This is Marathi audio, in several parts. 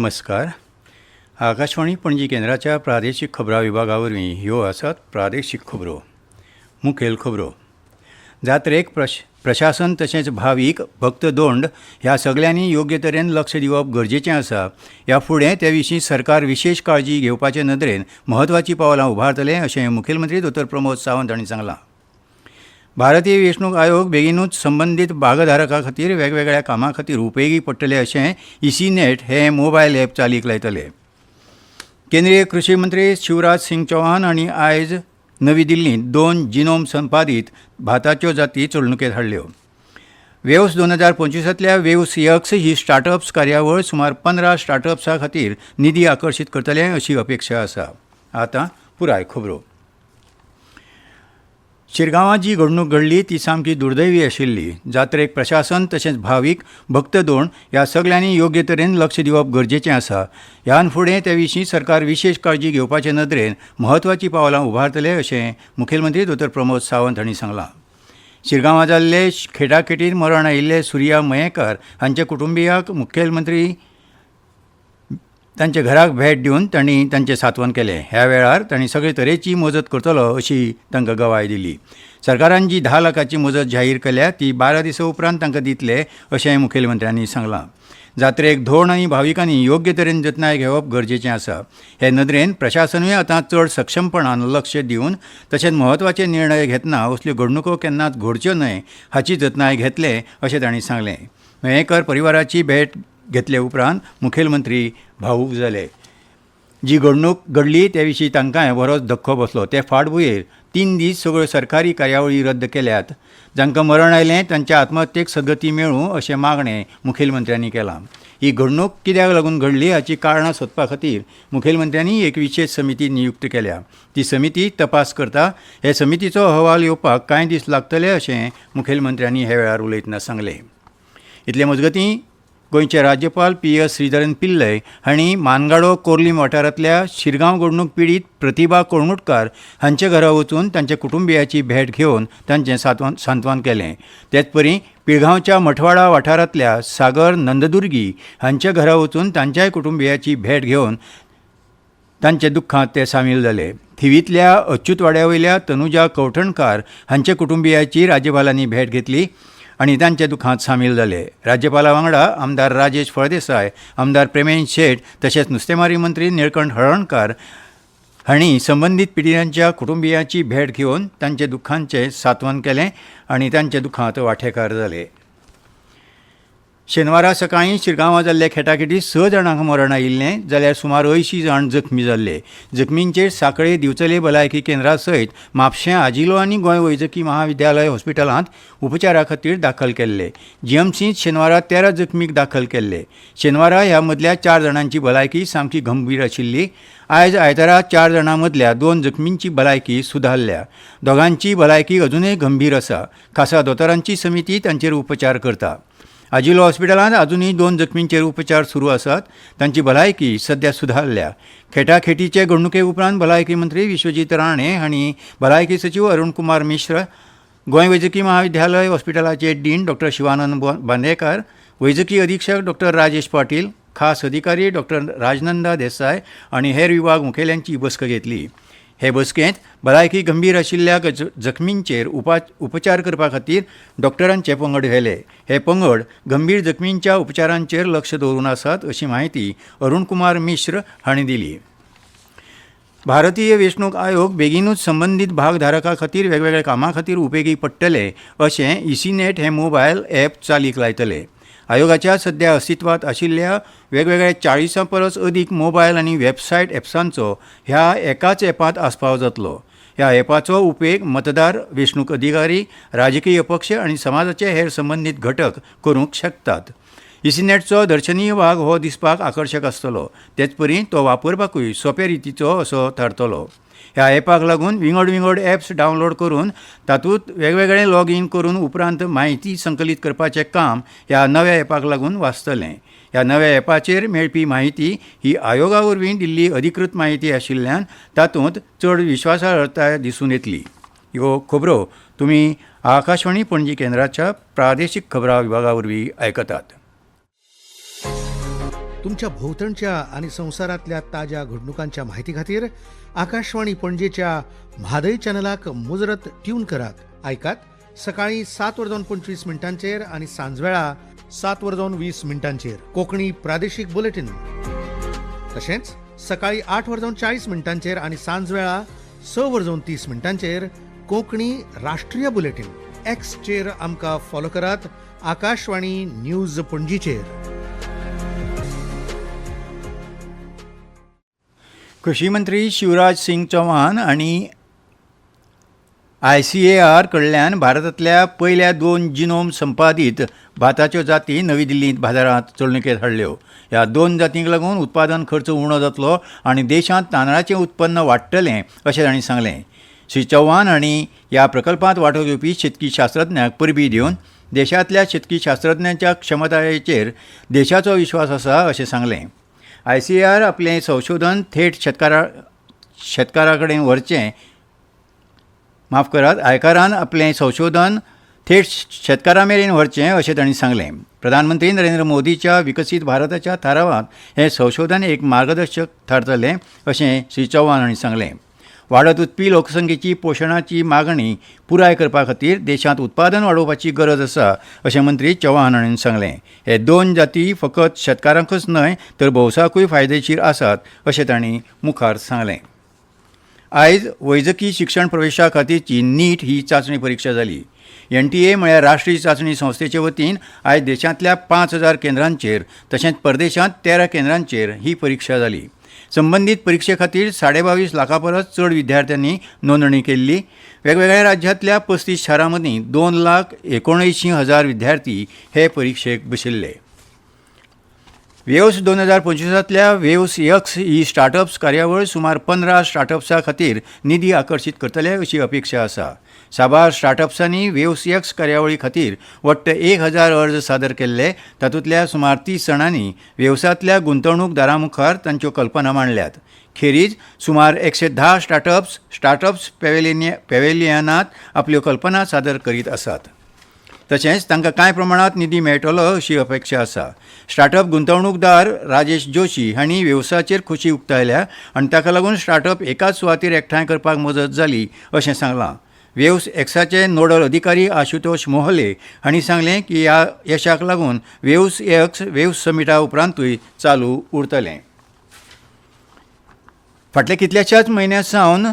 नमस्कार. आकाशवाणी पणजी केंद्राच्या प्रादेशीक खबरां विभागावरवीं ह्यो आसात प्रादेशीक खबरो. मुखेल खबरो. जात्रेक प्रशासन तशेंच भावीक भक्त दोंड ह्या सगळ्यांनी योग्य तरेन लक्ष दिवप गरजेचें आसा. ह्या फुडें ते विशीं सरकार विशेष काळजी घेवपाचे नदरेन म्हत्वाची पावलां उबारतले अशें मुखेलमंत्री दोतोर प्रमोद सावंत हांणी सांगलां. भारतीय वेंचणूक आयोग बेगीनूच संबंदीत भागधारकां खातीर वेगवेगळ्या कामां खातीर उपेगी पडटले अशें ECNET हे मोबायल ॲप चालीक लायतले. केंद्रीय कृषी मंत्री शिवराज सिंग चौहान हांणी आयज नवी दिल्लींत 2 जिनोम संपादीत भाताच्यो जाती चलणुकेंत हाडल्यो. वेव्स 2025तल्या वेव्स यक्स ही स्टार्टअप्स कार्यावळ सुमार 15 स्टार्टअप्सां खातीर निधी आकर्शीत करतले अशी अपेक्षा आसा. आतां पुराय खबरो. शिरगांवां जी घडणूक घडली ती सामकी दुर्दैवी आशिल्ली. जात्रेक प्रशासन तशेंच भावीक भक्त दोंड ह्या सगळ्यांनी योग्य तरेन लक्ष दिवप गरजेचें आसा. ह्यान फुडें ते विशीं सरकार विशेष काळजी घेवपाचे नदरेन म्हत्वाची पावलां उबारतले अशें मुखेलमंत्री दोतोर प्रमोद सावंत हांणी सांगलां. शिरगांवां जाल्ले खेटाखेटीत मरण आयिल्ले सुर्या मयेकार हांच्या कुटुंबियांक मुखेलमंत्री तांच्या घराक भेट दिवन तांणी तांचें सांत्वन केलें. ह्या वेळार तांणी सगळे तरेची मजत करतलो अशी तांकां गवाय दिली. सरकारान जी 10 लाखाची मजत जाहीर केल्या ती 12 दिसां उपरांत तांकां दितले अशें मुखेलमंत्र्यांनी सांगलां. जात्रेक धोंड आनी भाविकांनी योग्य तरेन जतनाय घेवप गरजेचें आसा. हे नदरेन प्रशासनूय आतां चड सक्षमपणान लक्ष दिवन तशेंच म्हत्वाचे निर्णय घेतना असल्यो घडणुको केन्नाच घडच्यो न्हय हाची जतनाय घेतले अशें तांणी सांगलें. मयेकर परिवाराची भेट घेतले उपरांत मुखेलमंत्री भावूक जाले. जी घडणूक घडली ते विशीं तांकांय बरोच धक्को बसलो. ते फाटभुंयेर 3 दीस सगळ्यो सरकारी कार्यावळी रद्द केल्यात. जांकां मरण आयलें तांच्या आत्महत्येक सद्गती मेळूं अशें मागणें मुखेलमंत्र्यांनी केलां. ही घडणूक कित्याक लागून घडली हाची कारणां सोदपा खातीर मुखेलमंत्र्यांनी एक विशेष समिती नियुक्त केल्या. ती समिती तपास करता. हे समितीचो अहवाल येवपाक कांय दीस लागतले अशें मुखेलमंत्र्यांनी हे वेळार उलयतना सांगलें. इतले मजगतीं गोंयचे राज्यपाल PS श्रीधरन पिल्लय हांणी मानगाडो कोर्लीम वाठारांतल्या शिरगांव घडणूक पिडीत प्रतिभा कोळंगूटकार हांच्या घरा वचून तांच्या कुटुंबियाची भेट घेवन तांचें सांत्वन केलें. तेच परी पिळगांवच्या मठवाडा वाठारांतल्या सागर नंददुर्गी हांच्या घरा वचून तांच्याय कुटुंबियाची भेट घेवन तांच्या दुख्खांत ते सामील जाले. थिवींतल्या अच्युतवाड्या वयल्या तनुजा कवठणकार हांच्या कुटुंबियाची राज्यपालांनी भेट घेतली आनी तांच्या दुखांत सामील जाले. राज्यपाला वांगडा आमदार राजेश फळदेसाय, आमदार प्रेमेश शेट तशेंच नुस्तेमारी मंत्री निळकंठ हळर्णकार हांणी संबंदीत पिडितांच्या कुटुंबियांची भेट घेवन तांच्या दुखांचें सांत्वन केलें आनी तांच्या दुखांत वांटेकार जाले. शेनवारा सकाळीं शिरगांवां जाल्ले खेटाखेटीत 6 जाणांक मरण आयिल्लें जाल्यार सुमार 80 जाण जखमी जाल्ले. जखमींचेर सांखळे दिवचले भलायकी केंद्रा सयत म्हापशें आजिलो आनी गोंय वैजकी महाविद्यालय हॉस्पिटलांत उपचारा खातीर दाखल केल्ले. GMCत शेनवारा 13 जखमीक दाखल केल्ले. शेनवारा ह्या मदल्या 4 जाणांची भलायकी सामकी गंभीर आशिल्ली. आयज आयतारा 4 जाणां मदल्या 2 जखमींची भलायकी सुदारल्या. दोगांची भलायकी अजूनय गंभीर आसा. खासा दोतोरांची समिती तांचेर उपचार करता. आजिलो हॉस्पिटलांत अजूनय 2 जखमींचेर उपचार सुरू आसात. तांची भलायकी सध्या सुदारल्या. खेटाखेटीचे घडणुके उपरांत भलायकी मंत्री विश्वजीत राणे हांणी भलायकी सचिव अरुण कुमार मिश्र, गोंय वैजकी महाविद्यालय हॉस्पिटलाचे डीन डॉ शिवानंद बांदेकार, वैजकी अधीक्षक डॉ राजेश पाटील, खास अधिकारी डॉ राजनंदा देसाय आनी हेर विभाग मुखेल्यांची बसका घेतली. हे बसकेंत भलायकी गंभीर आशिल्ल्या जखमींचेर उपचार करपा खातीर डॉक्टरांचे पंगड व्हेले. हे पंगड गंभीर जखमींच्या उपचारांचेर लक्ष दवरून आसात अशी माहिती अरुण कुमार मिश्र हांणी दिली. भारतीय वेंचणूक आयोग बेगीनूच संबंदीत भागधारकां खातीर वेगवेगळ्या कामां खातीर उपेगी पडटले अशें ECNET हे मोबायल ॲप चालीक लायतले. आयोगाच्या सध्या अस्तित्वात आशिल्ल्या वेगवेगळ्या 40 परस अदीक मोबायल आनी वेबसायट ॲप्सांचो ह्या एकाच ॲपांत आस्पाव जातलो. ह्या ॲपाचो उपेग मतदार, वेंचणूक अधिकारी, राजकीय पक्ष आनी समाजाचे हेर संबंदीत घटक करूंक शकतात. ECNETचो दर्शनीय भाग हो दिसपाक आकर्शक आसतलो. तेच परी तो वापरपाकूय सोंपे रितीचो असो थारतलो. ह्या ॲपाक लागून विंगड ॲप्स डावनलोड करून तातूंत वेगवेगळे लॉगीन करून उपरांत म्हायती संकलीत करपाचें काम ह्या नव्या ॲपाक लागून वाचतलें. ह्या नव्या ॲपाचेर मेळपी म्हायती ही आयोगा वरवीं दिल्ली अधिकृत म्हायती आशिल्ल्यान तातूंत चड विश्वासार्हताय दिसून येतली. ह्यो खबरो तुमी आकाशवाणी पणजी केंद्राच्या प्रादेशीक खबरां विभागा वरवीं आयकतात. तुमच्या भोवतणच्या आणि संवसारांतल्या ताज्या घडणुकांच्या म्हायती खातीर आकाशवाणी पणजेच्या म्हादय चॅनलाक मुजरत ट्यून करात. आयकात सकाळी 7:25 आणि सांजवेळा 7:20 कोंकणी प्रादेशीक बुलेटिन. तशेंच सकाळी 8:40 आणि सांजवेळा 6:30 कोंकणी राष्ट्रीय बुलेटिन. एक्सचेर आमकां फॉलो करात. आकाशवाणी न्यूज पणजीचेर. कृषी मंत्री शिवराज सिंग चौहान आणि ICAR कडल्यान भारतांतल्या पयल्या 2 जिनोम संपादीत भाताच्यो जाती नवी दिल्लींत बाजारांत चलणुकेंत हाडल्यो. ह्या 2 जातींक लागून उत्पादन खर्च उणो जातलो आनी देशांत तांदळाचें उत्पन्न वाडटलें अशें तांणी सांगलें. श्री चौहान हांणी ह्या प्रकल्पांत वांटो घेवपी शेतकी शास्त्रज्ञांक परबीं दिवन देशांतल्या शेतकी शास्त्रज्ञांच्या क्षमतायेचेर देशाचो विश्वास आसा अशें सांगलें. ICAR आपलें संशोधन थेट शेतकारा कडेन व्हरचें आयकारान आपलें संशोधन थेट शेतकारा मेरेन व्हरचें अशें तांणी सांगलें. प्रधानमंत्री नरेंद्र मोदीच्या विकसीत भारताच्या थारावांत हें संशोधन एक मार्गदर्शक थारतलें अशें श्री चौहान हांणी सांगलें. वाडत वचपी लोकसंख्येची पोशणाची मागणी पुराय करपा खातीर देशांत उत्पादन वाडोवपाची गरज आसा अशें मंत्री चौहान हांणी सांगलें. हे 2 जाती फकत शेतकारांकच न्हय तर भौसाकूय फायदेशीर आसात अशें तांणी मुखार सांगलें. आयज वैजकी शिक्षण प्रवेशा खातीरची नीट ही चांचणी परीक्षा जाली. NTA म्हळ्यार राष्ट्रीय चांचणी संस्थेचे वतीन आयज देशांतल्या 5,000 केंद्रांचेर तशेंच परदेशांत 13 केंद्रांचेर ही परीक्षा जाली. संबंदीत परीक्षे खातीर 22.5 लाखां परस चड विद्यार्थ्यांनी नोंदणी केल्ली. वेगवेगळ्या राज्यांतल्या 35 शारां मदीं 2,79,000 विद्यार्थी हे परीक्षेक बशिल्ले. वेव्स 2025 वेव्स यक्स ही स्टार्टअप्स कार्यावळ सुमार 15 स्टार्टअप्सां खातीर निधी आकर्शीत करतले अशी अपेक्षा आसा. साबार स्टार्टअप्सांनी वेव्स यक्स कार्यावळी खातीर वट्ट 1,000 अर्ज सादर केल्ले. तातूंतल्या सुमार 30 जाणांनी वेवसायांतल्या गुंतवणूकदारां मुखार तांच्यो कल्पना मांडल्यात. खेरीज सुमार 110 स्टार्टअप्स पॅव्हेलियनांत आपल्यो कल्पना सादर करीत आसात. तशेंच तांकां कांय प्रमाणांत निधी मेळटलो अशी अपेक्षा आसा. स्टार्टअप गुंतवणूकदार राजेश जोशी हांणी वेवसायाचेर खोशी उक्तायल्या आनी ताका लागून स्टार्टअप एकाच सुवातेर एकठांय करपाक मजत जाली अशें सांगलां. वेव्स एक्साचे नोडल अधिकारी आशुतोष मोहले हांणी सांगलें की ह्या यशाक लागून वेव्स एक्स वेव्स समिटा उपरांतूय चालू उरतलें. फाटल्या कितल्याशाच म्हयन्यां सावन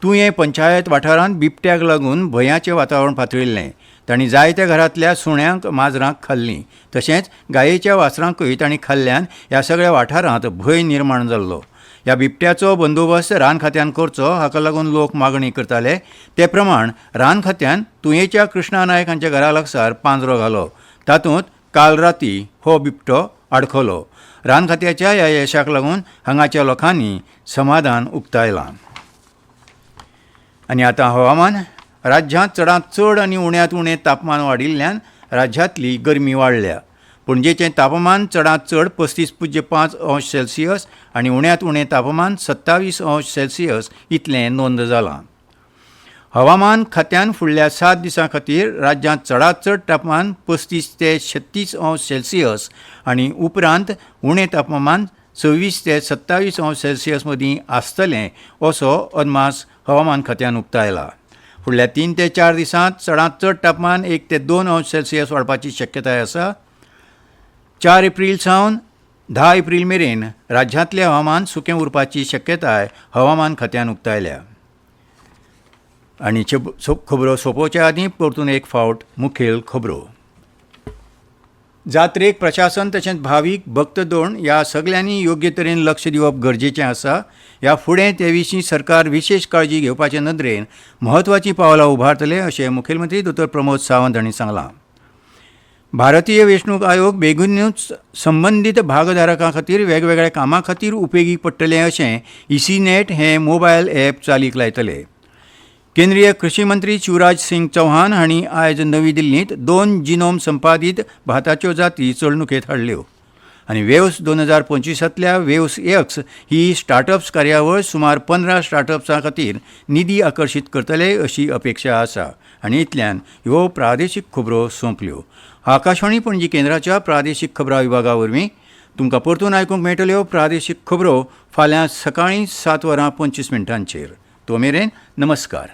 तुयें पंचायत वाठारांत बिबट्याक लागून भंयाचें वातावरण पातळिल्लें. तांणी जायत्या घरांतल्या सुण्यांक माजरांक खाल्लीं. तशेंच गायेच्या वासरांकूय तांणी खाल्ल्यान ह्या सगळ्या वाठारांत भंय निर्माण जाल्लो. ह्या बिबट्याचो बंदोबस्त रान खात्यान करचो हाका लागून लोक मागणी करताले. ते प्रमाण रान खात्यान तुयेच्या कृष्णा नायक हांच्या घरा लागसार पांजरो घालो. तातूंत काल राती हो बिबटो आडखलो. रान खात्याच्या ह्या यशाक लागून हांगाच्या लोकांनी समाधान उक्तायलां. आनी आतां हवामान. राज्यांत चडांत चड आनी उण्यांत उणें तापमान वाडिल्ल्यान राज्यांतली गरमी वाडल्या. पणजेचें तापमान चडांत चड 35.5 अंश सेल्सियस आनी उण्यांत उणें तापमान 27 अंश सेल्सियस इतलें नोंद जालां. हवामान खात्यान फुडल्या 7 दिसां खातीर राज्यांत चडांत चड तापमान 35 ते 36 अंश सेल्सियस आनी उपरांत उणें तापमान 26 ते 27 अंश सेल्सियस मदीं आसतलें असो अदमास हवामान खात्यान उक्तायला. फुडल्या 3 ते 4 दिसांत चडांत चड तापमान 1 ते 2 अंश सेल्सियस वाडपाची शक्यताय आसा. 4 एप्रील सावन 10 एप्रील मेरेन राज्यांतलें हवामान सुकें उरपाची शक्यताय हवामान खात्यान उक्तायल्या. आनी खबरो सोंपोवच्या आदीं परतून एक फावट मुखेल खबरो. जात्रेक प्रशासन तशेंच भावीक भक्तगण ह्या सगळ्यांनी योग्य तरेन लक्ष दिवप गरजेचें आसा. ह्या फुडें ते विशीं सरकार विशेष काळजी घेवपाचे नदरेन म्हत्वाचीं पावलां उबारतले अशें मुखेलमंत्री दोतोर प्रमोद सावंत हांणी सांगलां. भारतीय वेंचणूक आयोग बेगीनूच संबंदीत भागधारकां खातीर वेगवेगळ्या कामां खातीर उपेगी पडटलें अशें ECNET हें मोबायल ॲप चालीक लायतले. केंद्रीय कृषी मंत्री शिवराज सिंग चौहान हांणी आयज नवी दिल्लींत 2 जिनोम संपादीत भाताच्यो जाती चलणुकेंत हाडल्यो. आनी वेव्स 2025 वेव्स एक्स ही स्टार्टअप्स कार्यावळ सुमार 15 स्टार्टअप्सां खातीर निधी आकर्शीत करतले अशी अपेक्षा आसा. आनी इतल्यान ह्यो प्रादेशीक खबरो सोंपल्यो. आकाशवाणी पणजी केंद्राच्या प्रादेशीक खबरां विभागा वरवीं तुमकां परतून आयकूंक मेळटल्यो प्रादेशीक खबरो फाल्यां सकाळीं 7:25 तो मेरेन नमस्कार.